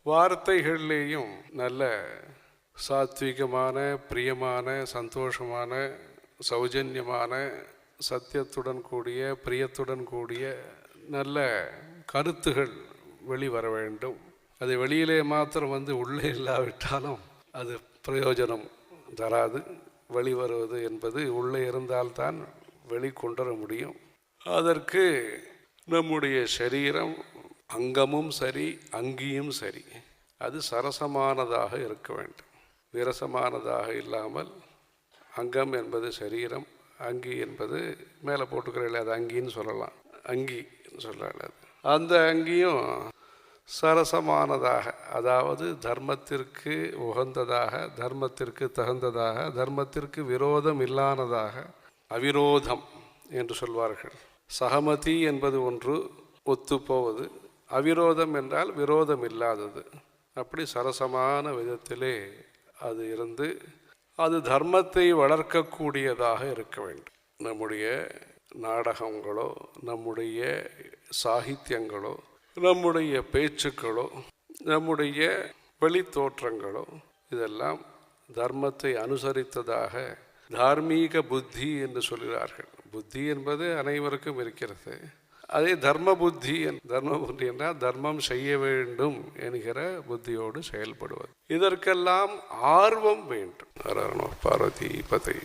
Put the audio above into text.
வார்த்தைகள்லேயும் நல்ல சாத்வீகமான, பிரியமான, சந்தோஷமான, சௌஜன்யமான, சத்தியத்துடன் கூடிய, பிரியத்துடன் கூடிய நல்ல கருத்துகள் வெளிவர வேண்டும். அது வெளியிலே மாத்திரம் உள்ளே இல்லாவிட்டாலும் அது பிரயோஜனம் தராது. வெளிவருவது என்பது உள்ளே இருந்தால்தான் வெளிக்கொண்டு வர முடியும். அதற்கு நம்முடைய சரீரம், அங்கமும் சரி, அங்கியும் சரி, அது சரசமானதாக இருக்க வேண்டும். விரசமானதாக இல்லாமல், அங்கம் என்பது சரீரம், அங்கி என்பது மேலே போட்டுக்கிறீங்களே அது அங்கின்னு சொல்லலாம், அங்கி சொல்லல, அந்த அங்கியும் சரசமானதாக, அதாவது தர்மத்திற்கு உகந்ததாக, தர்மத்திற்கு தகுந்ததாக, தர்மத்திற்கு விரோதம் இல்லாததாக, அவிரோதம் என்று சொல்வார்கள். சகமதி என்பது ஒன்று, ஒத்துப்போவது. அவிரோதம் என்றால் விரோதம் இல்லாதது. அப்படி சரசமான விதத்திலே அது இருந்து அது தர்மத்தை வளர்க்கக்கூடியதாக இருக்க வேண்டும். நம்முடைய நாடகங்களோ, நம்முடைய சாகித்யங்களோ, நம்முடைய பேச்சுக்களோ, நம்முடைய வெளித்தோற்றங்களோ இதெல்லாம் தர்மத்தை அனுசரித்ததாக, தார்மீக புத்தி என்று சொல்கிறார்கள். புத்தி என்பது அனைவருக்கும் இருக்கிறது. அதே தர்ம புத்தி என்றால் தர்மம் செய்ய வேண்டும் என்கிற புத்தியோடு செயல்படுவது. இதற்கெல்லாம் ஆர்வம் வேண்டும். பார்வதி பதை.